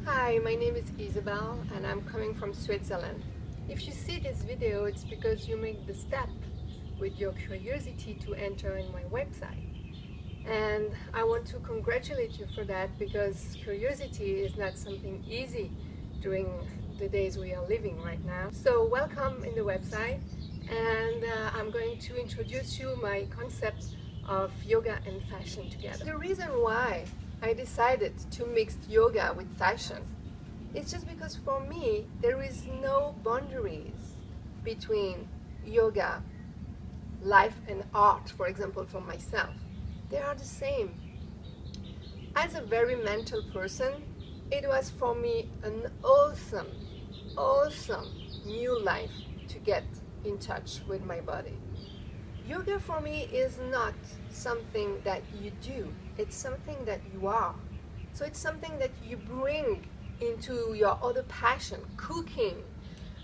Hi, my name is Isabel and I'm coming from Switzerland. If you see this video, it's because you make the step with your curiosity to enter in my website. And I want to congratulate you for that, because curiosity is not something easy during the days we are living right now. So welcome in the website, and I'm going to introduce you my concept of yoga and fashion together. The reason why I decided to mix yoga with fashion is just because for me there is no boundaries between yoga, life and art. For example, for myself, they are the same. As a very mental person, it was for me an awesome new life to get in touch with my body. Yoga for me is not something that you do, it's something that you are. So it's something that you bring into your other passion, cooking,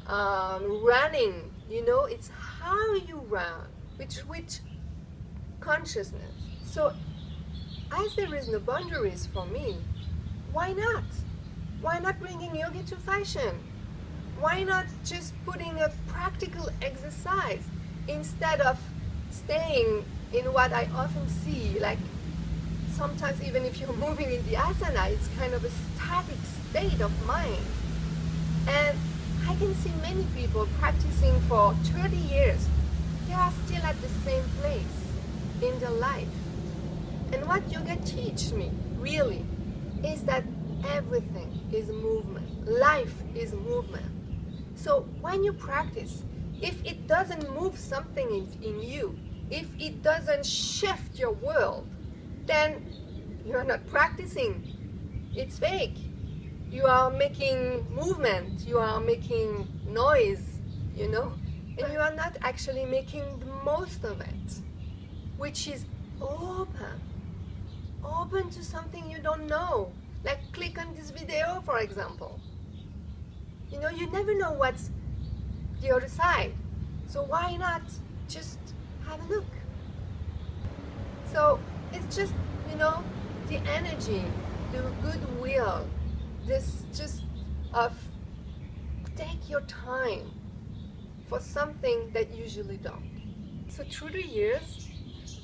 running, it's how you run, which consciousness. So as there is no boundaries for me, why not? Why not bringing yoga to fashion? Why not just putting a practical exercise instead of staying in what I often see, like sometimes even if you're moving in the asana, it's kind of a static state of mind. And I can see many people practicing for 30 years, they are still at the same place in their life. And what yoga teaches me, really, is that everything is movement. Life is movement. So when you practice, if it doesn't move something in you, if it doesn't shift your world, then you're not practicing. It's fake. You are making movement, you are making noise, and you are not actually making the most of it, which is open to something you don't know. Like click on this video, for example. You never know what's the other side. So why not just have a look? So it's just, the energy, the goodwill, this just of take your time for something that you usually don't. So through the years,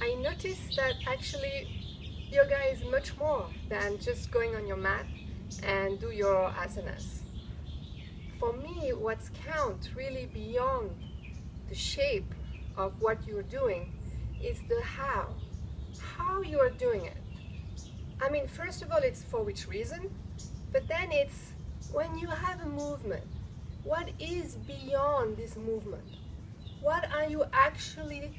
I noticed that actually yoga is much more than just going on your mat and do your asanas. For me, what's count really beyond the shape of what you're doing is the how you are doing it. I mean, first of all, it's for which reason, but then it's when you have a movement, what is beyond this movement? What are you actually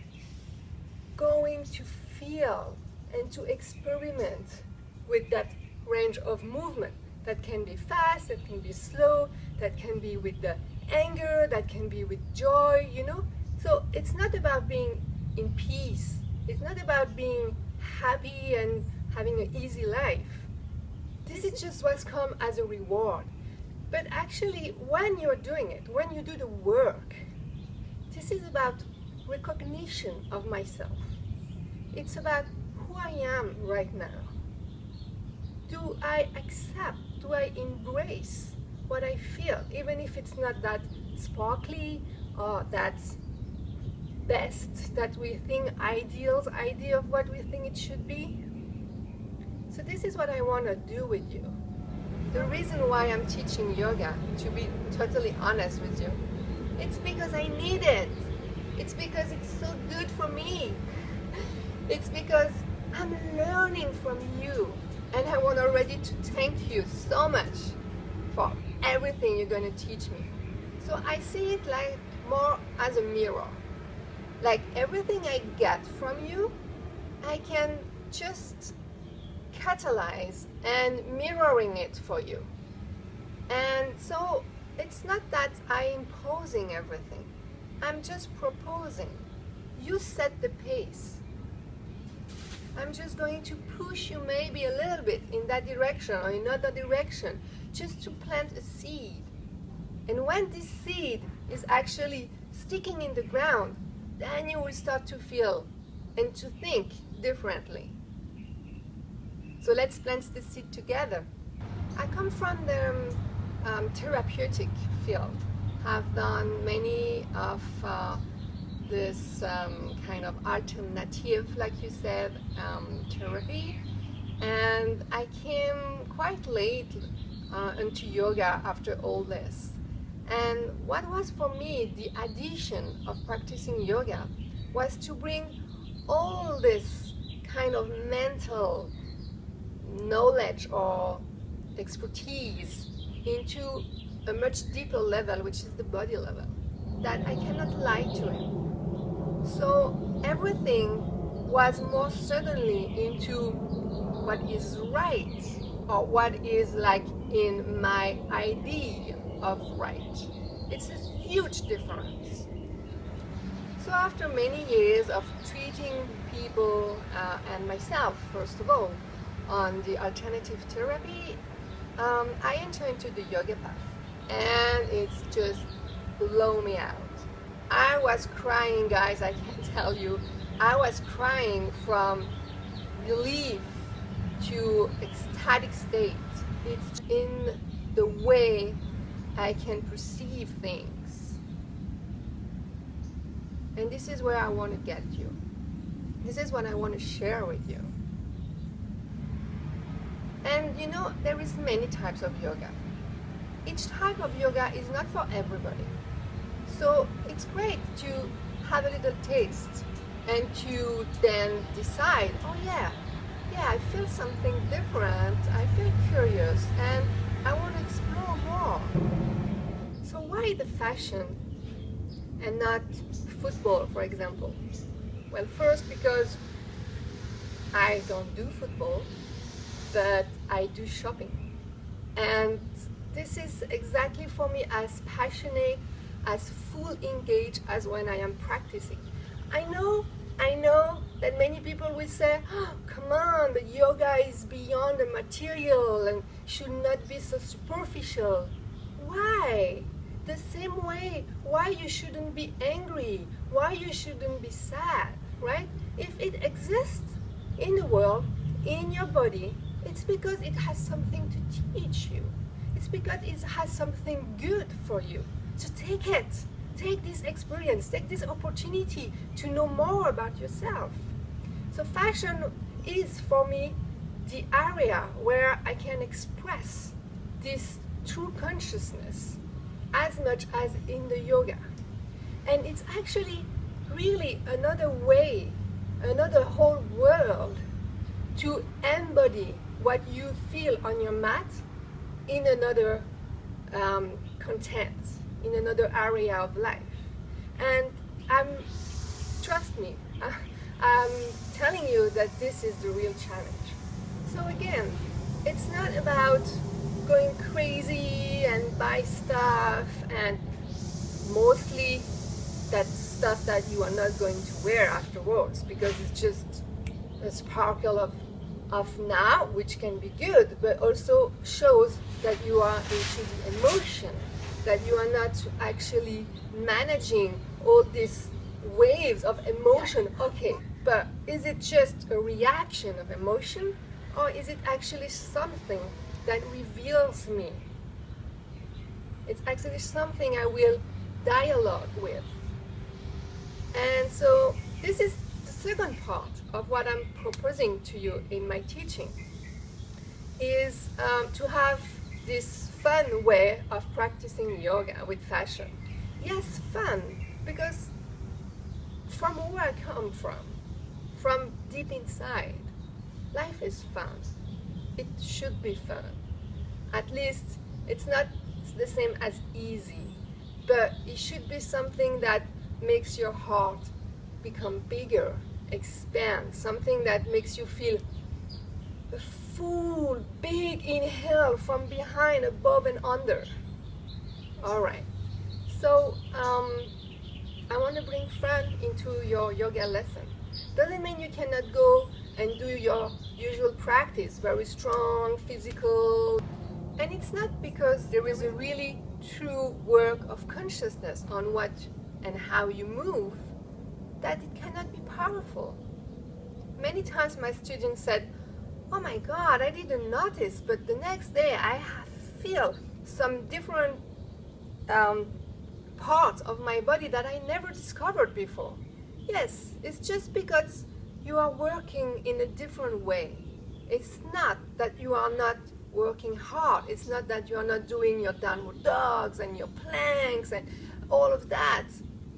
going to feel and to experiment with that range of movement? That can be fast, that can be slow, that can be with the anger, that can be with joy, So it's not about being in peace. It's not about being happy and having an easy life. This is just what's come as a reward. But actually, when you're doing it, when you do the work, this is about recognition of myself. It's about who I am right now. Do I accept, do I embrace what I feel, even if it's not that sparkly or that best that we think idea of what we think it should be? So this is what I want to do with you. The reason why I'm teaching yoga, to be totally honest with you, it's because I need it. It's because it's so good for me. It's because I'm learning from you. And I want already to thank you so much for everything you're going to teach me. So I see it like more as a mirror. Like everything I get from you, I can just catalyze and mirroring it for you. And so it's not that I'm imposing everything. I'm just proposing. You set the pace. I'm just going to push you maybe a little bit in that direction or in another direction, just to plant a seed. And when this seed is actually sticking in the ground, then you will start to feel and to think differently. So let's plant the seed together. I come from the therapeutic field. I've done many of this kind of alternative, like you said, therapy, and I came quite late into yoga after all this. And what was for me the addition of practicing yoga was to bring all this kind of mental knowledge or expertise into a much deeper level, which is the body level, that I cannot lie to him. So everything was more certainly into what is right, or what is like in my idea of right. It's a huge difference. So after many years of treating people and myself, first of all, on the alternative therapy, I entered into the yoga path, and it's just blown me out. I was crying, guys, I can tell you. I was crying from relief to ecstatic state. It's in the way I can perceive things. And this is where I want to get you. This is what I want to share with you. And you know, there is many types of yoga. Each type of yoga is not for everybody. So it's great to have a little taste and to then decide, oh yeah, I feel something different, I feel curious, and I want to explore more. So why the fashion and not football, for example? Well, first, because I don't do football, but I do shopping. And this is exactly for me as passionate, as full engaged as when I am practicing. I know that many people will say, oh, come on, the yoga is beyond the material and should not be so superficial. Why? The same way, why you shouldn't be angry, why you shouldn't be sad, right? If it exists in the world, in your body, it's because it has something to teach you. It's because it has something good for you. So take it. Take this experience, take this opportunity to know more about yourself. So fashion is for me the area where I can express this true consciousness as much as in the yoga. And it's actually really another way, another whole world to embody what you feel on your mat in another content, in another area of life. And trust me, I'm telling you that this is the real challenge. So again, it's not about going crazy and buy stuff, and mostly that stuff that you are not going to wear afterwards, because it's just a sparkle of now, which can be good, but also shows that you are into the emotion, that you are not actually managing all these waves of emotion. Okay, but is it just a reaction of emotion, or is it actually something that reveals me? It's actually something I will dialogue with. And so this is the second part of what I'm proposing to you in my teaching, is to have this fun way of practicing yoga with fashion. Yes, fun, because from where I come from deep inside, life is fun. It should be fun. At least it's not the same as easy, but it should be something that makes your heart become bigger, expand, something that makes you feel a full, big inhale from behind, above and under. All right, so I want to bring fun into your yoga lesson. Doesn't mean you cannot go and do your usual practice, very strong, physical. And it's not because there is a really true work of consciousness on what and how you move that it cannot be powerful. Many times my students said, oh my God, I didn't notice, but the next day I feel some different parts of my body that I never discovered before. Yes, it's just because you are working in a different way. It's not that you are not working hard. It's not that you are not doing your downward dogs and your planks and all of that.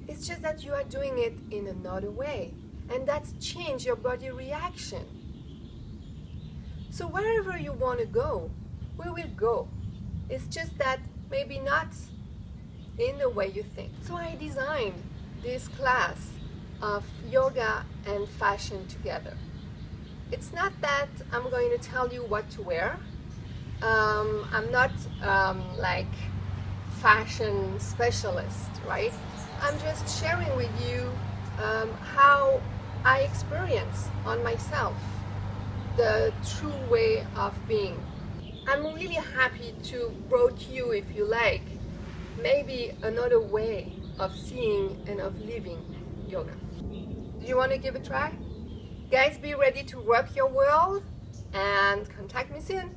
It's just that you are doing it in another way. And that's changed your body reaction. So wherever you want to go, we will go. It's just that maybe not in the way you think. So I designed this class of yoga and fashion together. It's not that I'm going to tell you what to wear. I'm not like fashion specialist, right? I'm just sharing with you how I experience on myself the true way of being. I'm really happy to brought you, if you like, maybe another way of seeing and of living yoga. Do you want to give it a try? Guys, be ready to rock your world and contact me soon.